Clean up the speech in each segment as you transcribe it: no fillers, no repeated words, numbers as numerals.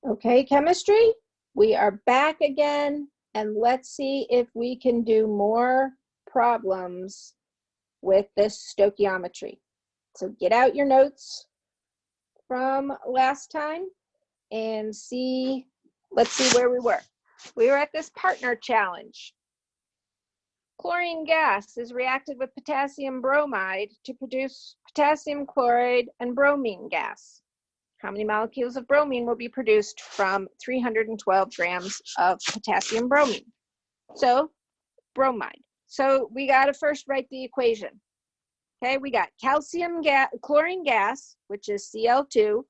Okay, chemistry, we are back again, and let's see if we can do more problems with this stoichiometry. So get out your notes from last time and let's see where we were. We were at this partner challenge. Chlorine gas is reacted with potassium bromide to produce potassium chloride and bromine gas. How many molecules of bromine will be produced from 312 grams of potassium bromine? So, bromide. So we got to first write the equation. Okay, we got chlorine gas, which is Cl2.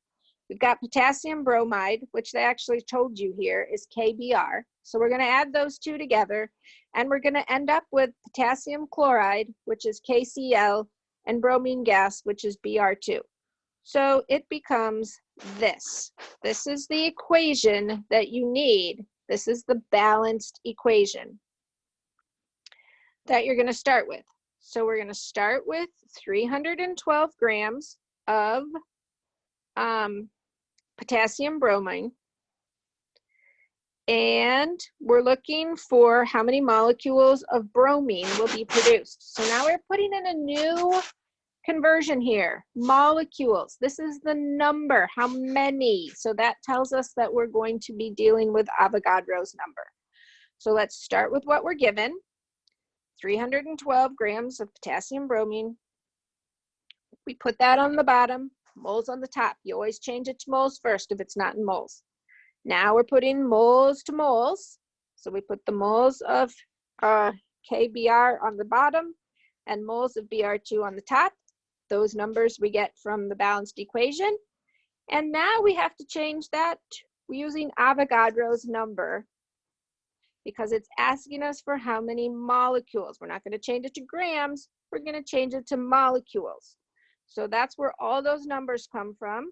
We've got potassium bromide, which they actually told you here is KBr. So we're going to add those two together, and we're going to end up with potassium chloride, which is KCl, and bromine gas, which is Br2. So it becomes this. This is the equation that you need. This is the balanced equation that you're going to start with. So we're going to start with 312 grams of potassium bromine. And we're looking for how many molecules of bromine will be produced. So now we're putting in a new conversion here, molecules. This is the number, how many. So that tells us that we're going to be dealing with Avogadro's number. So let's start with what we're given. 312 grams of potassium bromine. We put that on the bottom, moles on the top. You always change it to moles first if it's not in moles. Now we're putting moles to moles. So we put the moles of KBr on the bottom and moles of Br2 on the top. Those numbers we get from the balanced equation. And now we have to change that using Avogadro's number because it's asking us for how many molecules. We're not going to change it to grams. We're going to change it to molecules. So that's where all those numbers come from.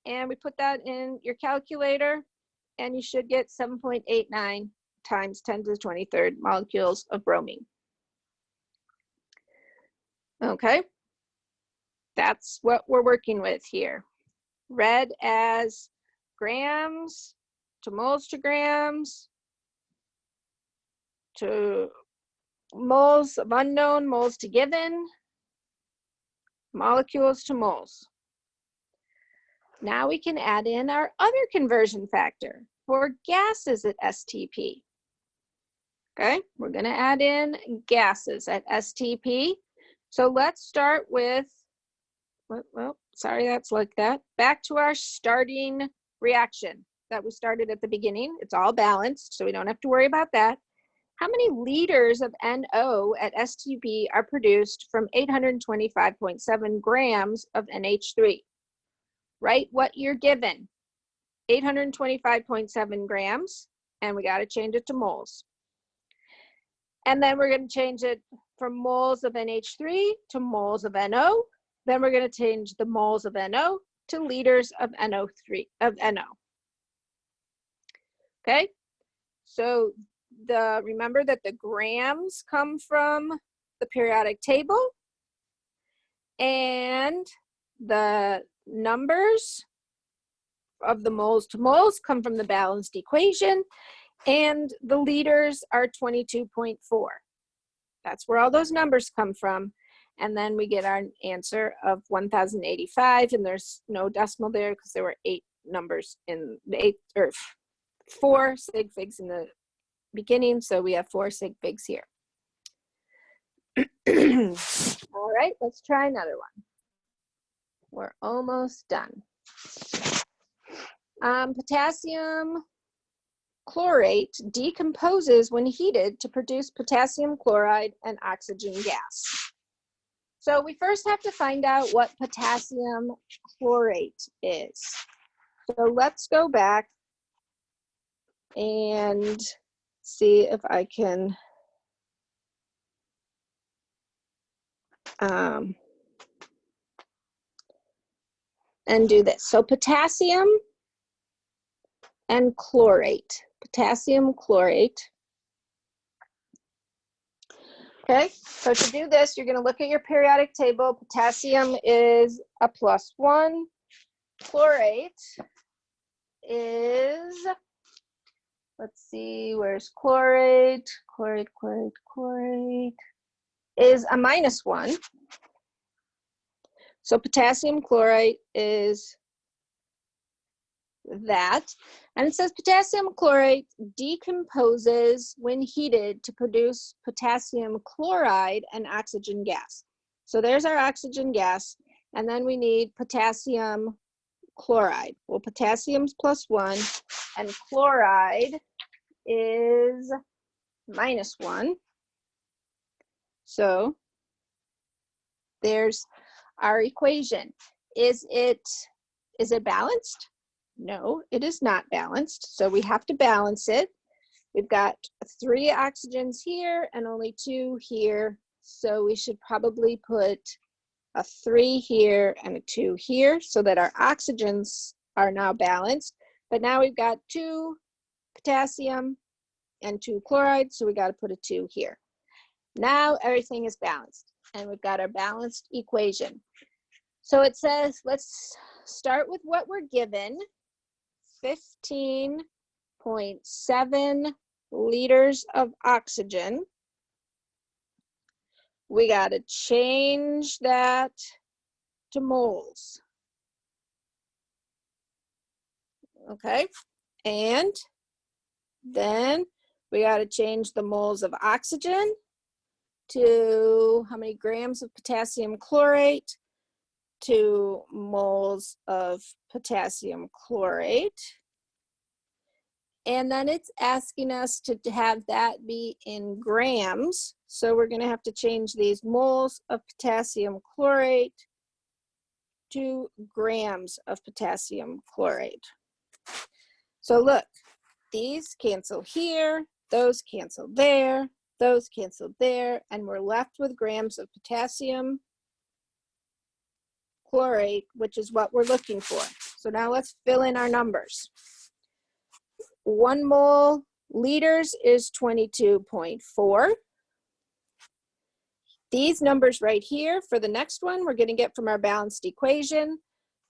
And we put that in your calculator, and you should get 7.89 times 10 to the 23rd molecules of bromine. Okay. That's what we're working with here. Read as grams to moles to grams to moles of unknown, moles to given, molecules to moles. Now we can add in our other conversion factor for gases at STP. Okay, we're going to add in gases at STP. So let's start with well, sorry, that's like that. Back to our starting reaction that we started at the beginning. It's all balanced, so we don't have to worry about that. How many liters of NO at STP are produced from 825.7 grams of NH3? Write what you're given. 825.7 grams, and we got to change it to moles. And then we're going to change it from moles of NH3 to moles of NO. Then we're going to change the moles of NO to liters of NO. Okay, so remember that the grams come from the periodic table, and the numbers of the moles to moles come from the balanced equation, and the liters are 22.4. That's where all those numbers come from. And then we get our answer of 1,085, and there's no decimal there because there were 8 numbers in the 4 sig figs in the beginning, so we have 4 sig figs here. All right, let's try another one. We're almost done. Potassium chlorate decomposes when heated to produce potassium chloride and oxygen gas. So we first have to find out what potassium chlorate is. So let's go back and see if I can and do this. So potassium and chlorate. Potassium chlorate. Okay, so to do this, you're going to look at your periodic table. Potassium is a +1. Chlorate is, let's see, where's chlorate? Chlorate is a -1. So potassium chlorite is that. And it says potassium chlorite decomposes when heated to produce potassium chloride and oxygen gas. So there's our oxygen gas. And then we need potassium chloride. Well, potassium's +1 and chloride is -1. So there's our equation. Is it balanced? No, it is not balanced. So we have to balance it. We've got 3 oxygens here and only 2 here. So we should probably put a 3 here and a 2 here so that our oxygens are now balanced. But now we've got 2 potassium and 2 chloride, so we got to put a 2 here. Now everything is balanced and we've got our balanced equation. So it says, let's start with what we're given, 15.7 liters of oxygen. We got to change that to moles. Okay, and then we got to change the moles of oxygen to how many grams of potassium chlorate to moles of potassium chlorate. And then it's asking us to have that be in grams. So we're going to have to change these moles of potassium chlorate to grams of potassium chlorate. So look, these cancel here, those cancel there, those cancel there, and we're left with grams of potassium chlorate, which is what we're looking for. So now let's fill in our numbers. 1 mole liters is 22.4. These numbers right here for the next one, we're going to get from our balanced equation.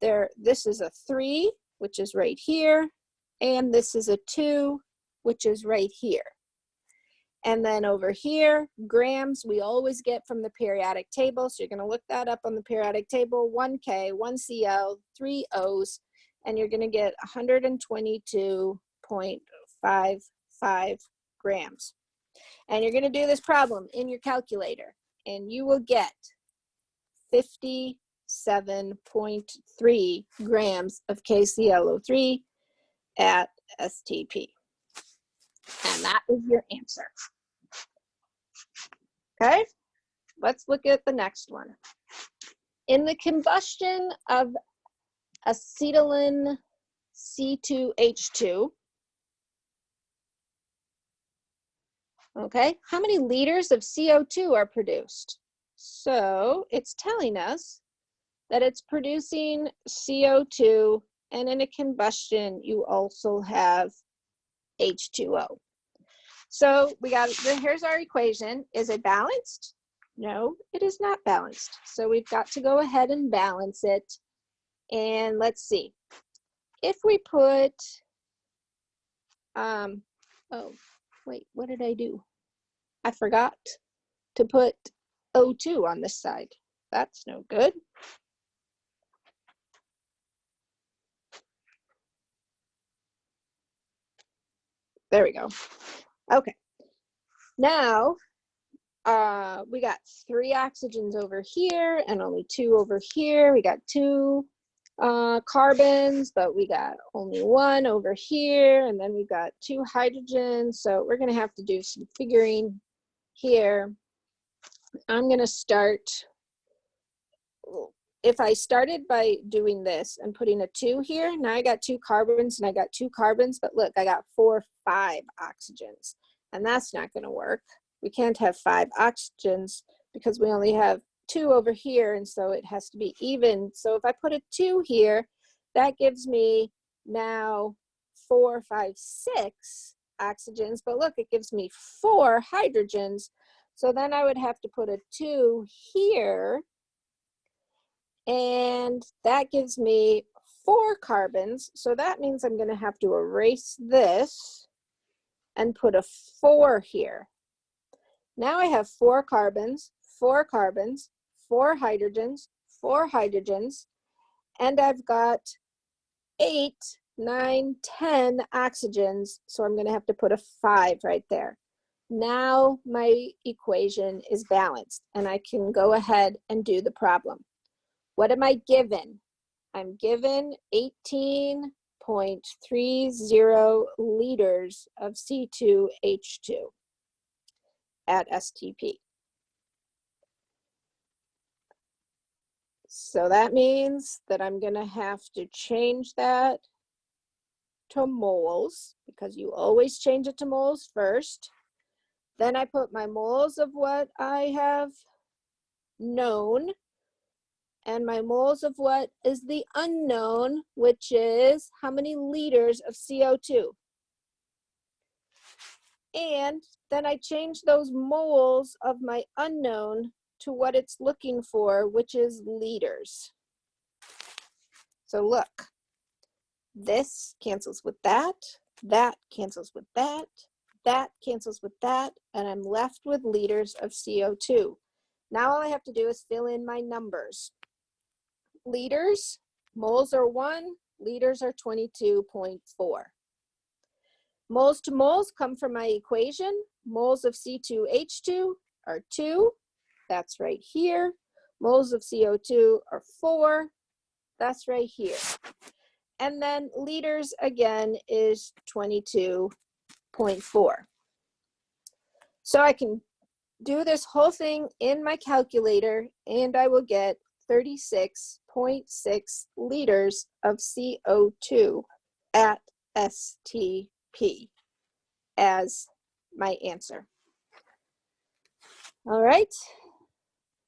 This is a 3, which is right here, and this is a 2, which is right here. And then over here, grams, we always get from the periodic table. So you're going to look that up on the periodic table, 1 K, 1 Cl, 3 O's, and you're going to get 122.55 grams. And you're going to do this problem in your calculator, and you will get 57.3 grams of KClO3 at STP. And that is your answer. Okay, let's look at the next one. In the combustion of acetylene C2H2, okay, how many liters of CO2 are produced? So it's telling us that it's producing CO2, and in a combustion, you also have H2O. So we got, here's our equation. Is it balanced? No, it is not balanced. So we've got to go ahead and balance it. And let's see. If we put, oh, wait, what did I do? I forgot to put O2 on this side. That's no good. There we go. Okay. Now, we got 3 oxygens over here and only 2 over here. We got 2 carbons, but we got only 1 over here, and then we've got 2 hydrogens. So we're going to have to do some figuring here. I'm going to start, if I started by doing this and putting a 2 here, now I got 2 carbons and I got 2 carbons, but look, I got 4, 5 oxygens, and that's not going to work. We can't have 5 oxygens because we only have 2 over here, and so it has to be even. So if I put a 2 here, that gives me now 4, 5, 6 oxygens, but look, it gives me 4 hydrogens. So then I would have to put a 2 here, and that gives me 4 carbons, so that means I'm going to have to erase this and put a 4 here. Now I have 4 carbons, 4 carbons, 4 hydrogens, 4 hydrogens, and I've got 8, 9, 10 oxygens, so I'm going to have to put a 5 right there. Now my equation is balanced, and I can go ahead and do the problem. What am I given? I'm given 18.30 liters of C2H2 at STP. So that means that I'm going to have to change that to moles, because you always change it to moles first. Then I put my moles of what I have known and my moles of what is the unknown, which is how many liters of CO2. And then I change those moles of my unknown to what it's looking for, which is liters. So look, this cancels with that cancels with that cancels with that, and I'm left with liters of CO2. Now all I have to do is fill in my numbers. Liters, moles are 1, liters are 22.4. Moles to moles come from my equation. Moles of C2H2 are 2, that's right here. Moles of CO2 are 4, that's right here. And then liters again is 22.4. So I can do this whole thing in my calculator and I will get 36.6 liters of CO2 at STP as my answer. All right,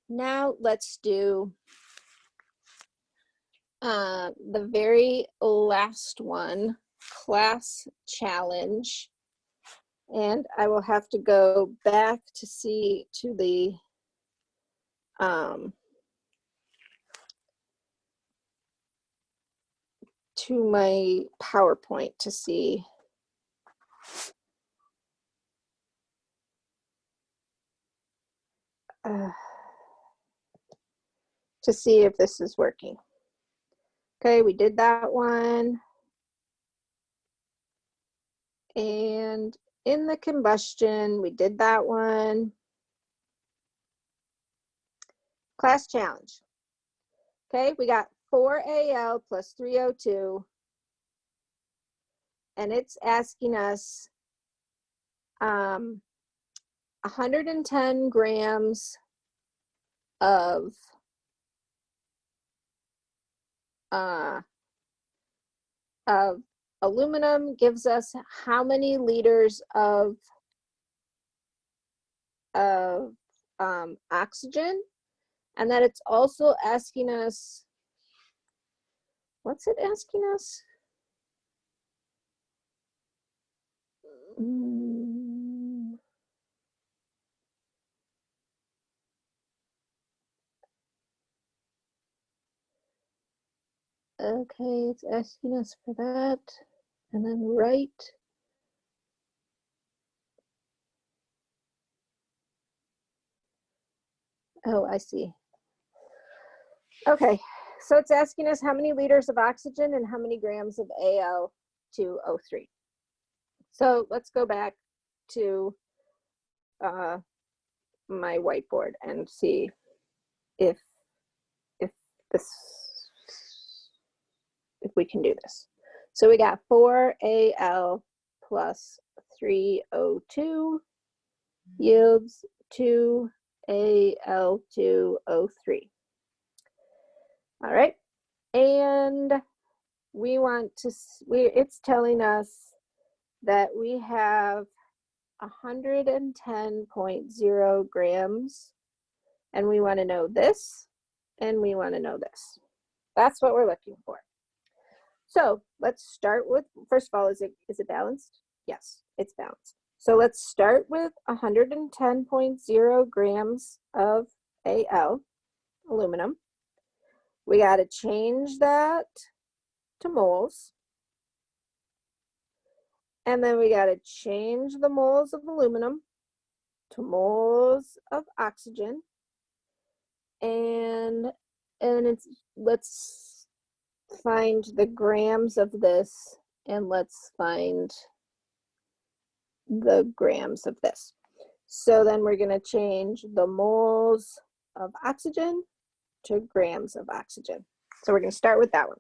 now let's do the very last one, class challenge. And I will have to go back to see to the to my PowerPoint to see if this is working. Okay, we did that one. And in the combustion, we did that one. Class challenge. Okay, we got 4Al plus 3O2. And it's asking us 110 grams of aluminum gives us how many liters of oxygen, and that it's also asking us, what's it asking us? Okay, it's asking us for that, and then write. Oh, I see. Okay, so it's asking us how many liters of oxygen and how many grams of Al2O3. So let's go back to my whiteboard and see if we can do this. So we got 4Al plus 3O2 yields 2Al2O3. All right, and we want to, it's telling us that we have 110.0 grams, and we want to know this, and we want to know this. That's what we're looking for. So let's start with, first of all, is it balanced? Yes, it's balanced. So let's start with 110.0 grams of Al, aluminum. We got to change that to moles. And then we got to change the moles of aluminum to moles of oxygen. And let's find the grams of this, and let's find the grams of this. So then we're going to change the moles of oxygen to grams of oxygen. So we're going to start with that one.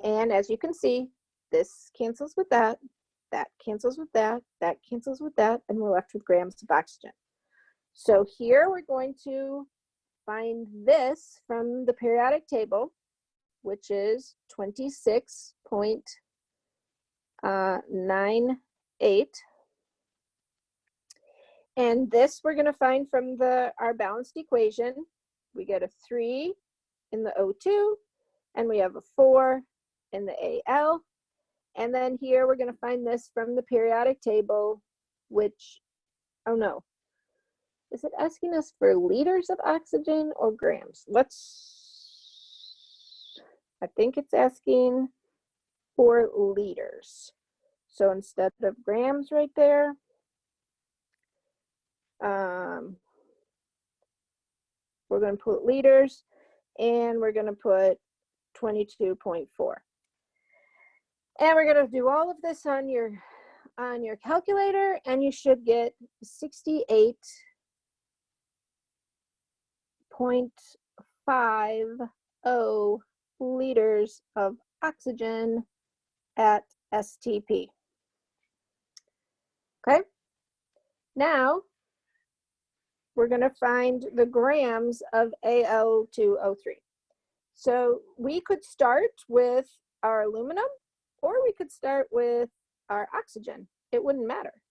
And as you can see, this cancels with that cancels with that cancels with that, and we're left with grams of oxygen. So here we're going to find this from the periodic table, which is 26.98. And this we're going to find from our balanced equation. We get a 3 in the O2, and we have a 4 in the Al. And then here we're going to find this from the periodic table, which, oh no, is it asking us for liters of oxygen or grams? I think it's asking for liters. So instead of grams right there, we're going to put liters, and we're going to put 22.4. And we're going to do all of this on your calculator, and you should get 68.50 liters of oxygen at STP. Okay, now we're going to find the grams of Al2O3. So we could start with our aluminum, or we could start with our oxygen. It wouldn't matter.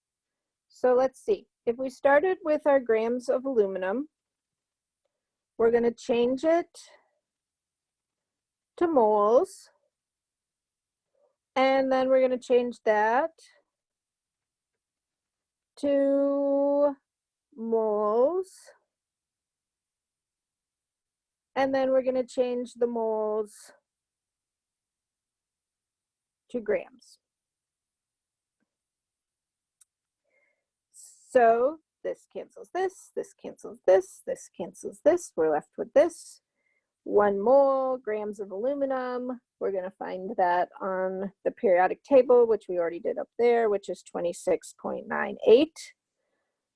So let's see. If we started with our grams of aluminum, we're going to change it to moles. And then we're going to change that to moles. And then we're going to change the moles to grams. So this cancels this, this cancels this, this cancels this. We're left with this. 1 mole, grams of aluminum. We're going to find that on the periodic table, which we already did up there, which is 26.98.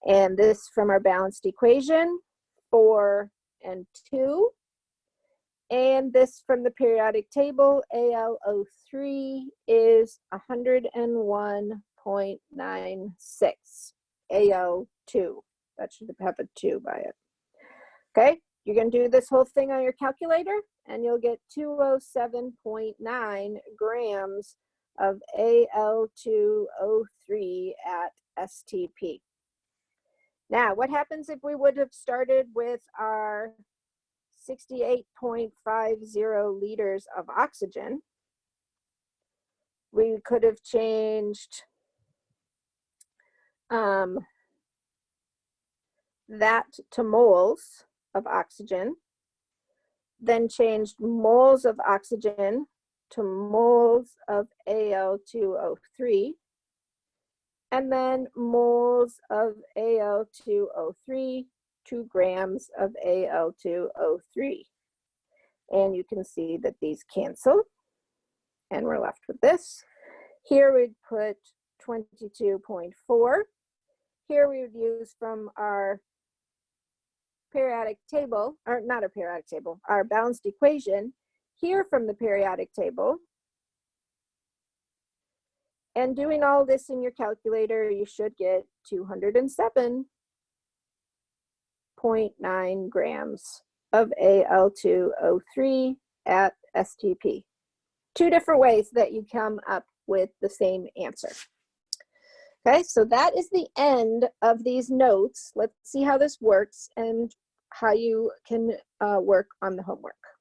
And this from our balanced equation, 4 and 2. And this from the periodic table, AlO3 is 101.96. Al2. That should have a 2 by it. Okay, you're going to do this whole thing on your calculator, and you'll get 207.9 grams of Al2O3 at STP. Now, what happens if we would have started with our 68.50 liters of oxygen? We could have changed that to moles of oxygen, then changed moles of oxygen to moles of Al2O3, and then moles of Al2O3 to grams of Al2O3. And you can see that these cancel, and we're left with this. Here we'd put 22.4. Here we would use from our periodic table, or not a periodic table, our balanced equation, here from the periodic table. And doing all this in your calculator, you should get 207.9 grams of Al2O3 at STP. 2 different ways that you come up with the same answer. Okay, so that is the end of these notes. Let's see how this works and how you can work on the homework.